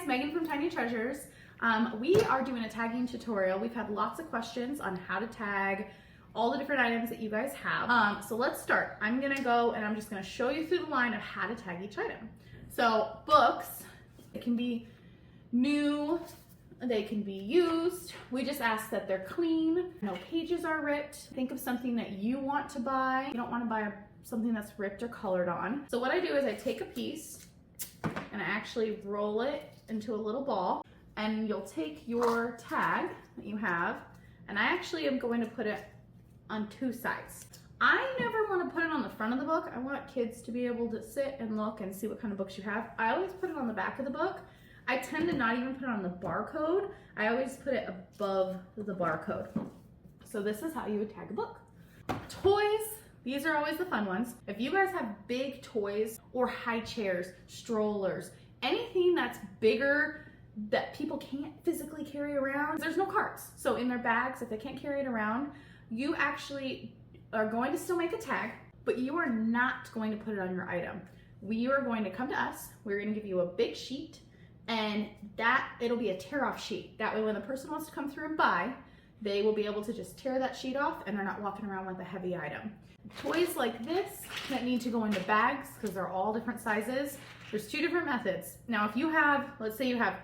Megan from Tiny Treasures. We are doing a tagging tutorial. We've had lots of questions on how to tag all the different items that you guys have. So let's start. I'm gonna go and I'm just gonna show you through the line of how to tag each item. So books, it can be new, they can be used. We just ask that they're clean, no pages are ripped. Think of something that you want to buy. You don't want to buy something that's ripped or colored on. So what I do is I take a piece and I actually roll it into a little ball, and you'll take your tag that you have, and I actually am going to put it on two sides. I never want to put it on the front of the book. I want kids to be able to sit and look and see what kind of books you have. I always put it on the back of the book. I tend to not even put it on the barcode. I always put it above the barcode. So this is how you would tag a book. Toys, these are always the fun ones. If you guys have big toys or high chairs, strollers, anything that's bigger that people can't physically carry around, there's no carts. So in their bags, if they can't carry it around, you actually are going to still make a tag, but you are not going to put it on your item. We are going to come to us, we're going to give you a big sheet, and it'll be a tear off sheet. That way when the person wants to come through and buy, they will be able to just tear that sheet off and they're not walking around with a heavy item. Toys like this that need to go into bags because they're all different sizes, there's two different methods. Now if you have, let's say you have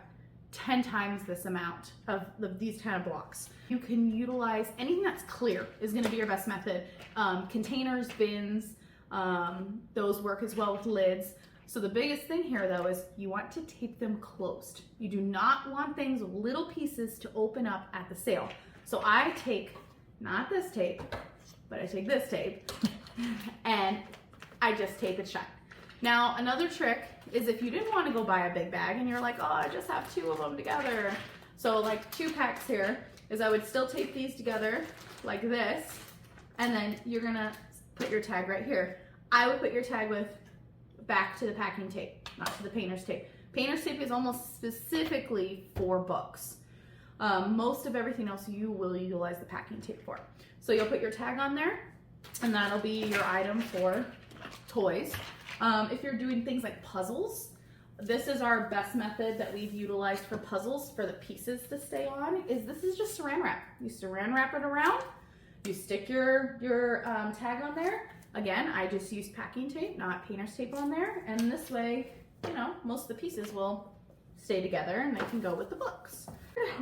10 times this amount of these kind of blocks, you can utilize anything that's clear is going to be your best method. Containers, bins, those work as well with lids. So the biggest thing here though is you want to tape them closed. You do not want things with little pieces to open up at the sale. So I take, not this tape, but I take this tape and I just tape it shut. Now another trick is if you didn't want to go buy a big bag and you're like, oh, I just have two of them together. So like 2 packs here is I would still tape these together like this, and then you're gonna put your tag right here. I would put your tag with back to the packing tape, not to the painter's tape. Painter's tape is almost specifically for books. Most of everything else you will utilize the packing tape for. So you'll put your tag on there and that'll be your item for toys. If you're doing things like puzzles, this is our best method that we've utilized for puzzles for the pieces to stay on, is this is just saran wrap. You saran wrap it around, you stick your tag on there. Again, I just use packing tape, not painter's tape on there, and this way, you know, most of the pieces will stay together and they can go with the books.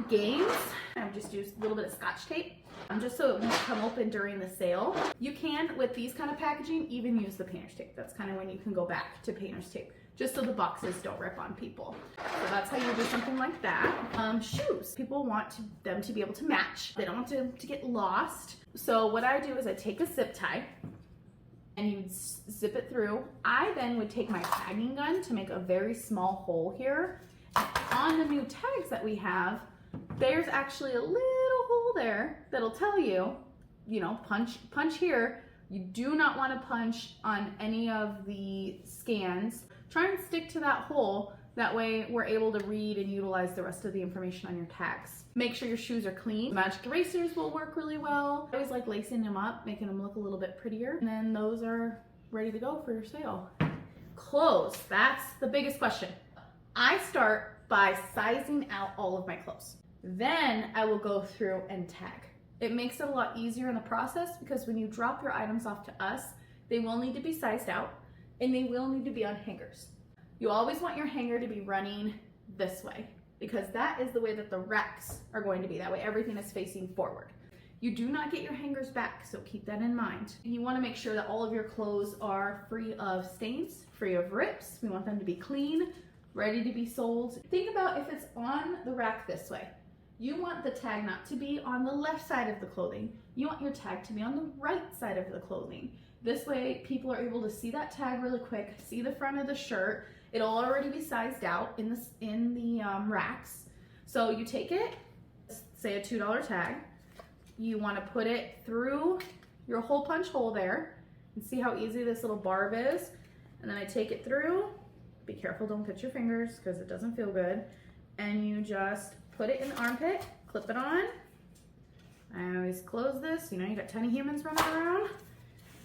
Games, I've just used a little bit of Scotch tape, just so it won't come open during the sale. You can, with these kind of packaging, even use the painter's tape. That's kind of when you can go back to painter's tape, just so the boxes don't rip on people. So that's how you do something like that. Shoes, people want them to be able to match. They don't want them to get lost. So what I do is I take a zip tie, and you zip it through. I then would take my tagging gun to make a very small hole here. And on the new tags that we have, there's actually a little hole there that'll tell you, you know, punch here. You do not want to punch on any of the scans. Try and stick to that hole. That way we're able to read and utilize the rest of the information on your tags. Make sure your shoes are clean. Magic erasers will work really well. I always like lacing them up, making them look a little bit prettier. And then those are ready to go for your sale. Clothes, that's the biggest question. I start by sizing out all of my clothes. Then I will go through and tag. It makes it a lot easier in the process because when you drop your items off to us, they will need to be sized out and they will need to be on hangers. You always want your hanger to be running this way because that is the way that the racks are going to be. That way everything is facing forward. You do not get your hangers back, so keep that in mind. You want to make sure that all of your clothes are free of stains, free of rips. We want them to be clean, ready to be sold. Think about if it's on the rack this way. You want the tag not to be on the left side of the clothing. You want your tag to be on the right side of the clothing. This way people are able to see that tag really quick, see the front of the shirt. It'll already be sized out in the racks. So you take it, say a $2 tag, you want to put it through your hole punch hole there and see how easy this little barb is. And then I take it through. Be careful, don't cut your fingers because it doesn't feel good. And you just put it in the armpit, clip it on. I always close this, you know, you got tiny humans running around.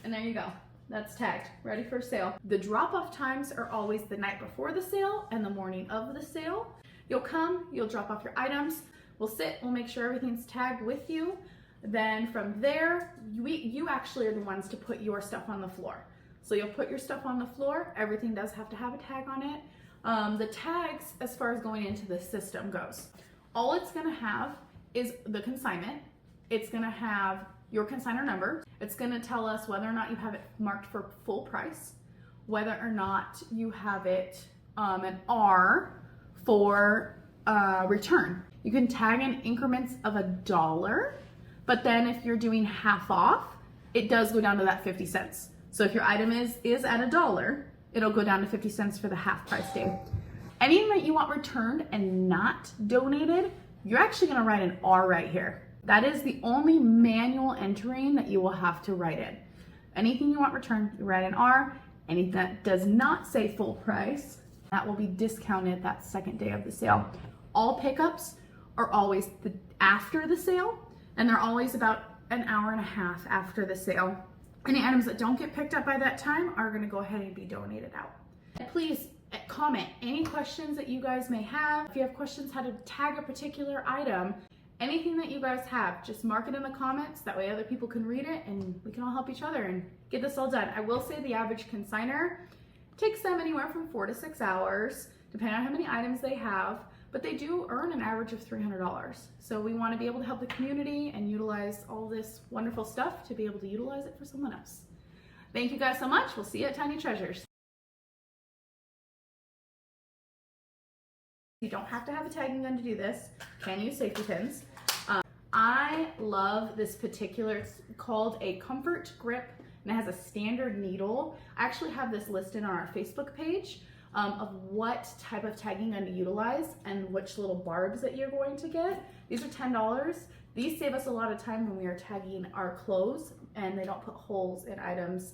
And there you go. That's tagged, ready for sale. The drop-off times are always the night before the sale and the morning of the sale. You'll come, you'll drop off your items, we'll sit, we'll make sure everything's tagged with you. Then from there, you actually are the ones to put your stuff on the floor. So you'll put your stuff on the floor. Everything does have to have a tag on it. The tags, as far as going into the system goes, all it's gonna have is the consignment. It's gonna have your consignor number. It's gonna tell us whether or not you have it marked for full price, whether or not you have it an R for return. You can tag in increments of $1, but then if you're doing half off, it does go down to that 50 cents. So if your item is at $1, it'll go down to 50 cents for the half price day. Anything that you want returned and not donated, you're actually gonna write an R right here. That is the only manual entering that you will have to write in. Anything you want returned, you write an R. Anything that does not say full price, that will be discounted that second day of the sale. All pickups are always after the sale, and they're always about an hour and a half after the sale. Any items that don't get picked up by that time are gonna go ahead and be donated out. And please comment any questions that you guys may have. If you have questions how to tag a particular item, anything that you guys have, just mark it in the comments. That way other people can read it and we can all help each other and get this all done. I will say the average consignor takes them anywhere from 4 to 6 hours, depending on how many items they have, but they do earn an average of $300. So we want to be able to help the community and utilize all this wonderful stuff to be able to utilize it for someone else. Thank you guys so much. We'll see you at Tiny Treasures. You don't have to have a tagging gun to do this. You can use safety pins. I love this particular, it's called a Comfort Grip, and it has a standard needle. I actually have this listed on our Facebook page of what type of tagging gun to utilize and which little barbs that you're going to get. These are $10. These save us a lot of time when we are tagging our clothes and they don't put holes in items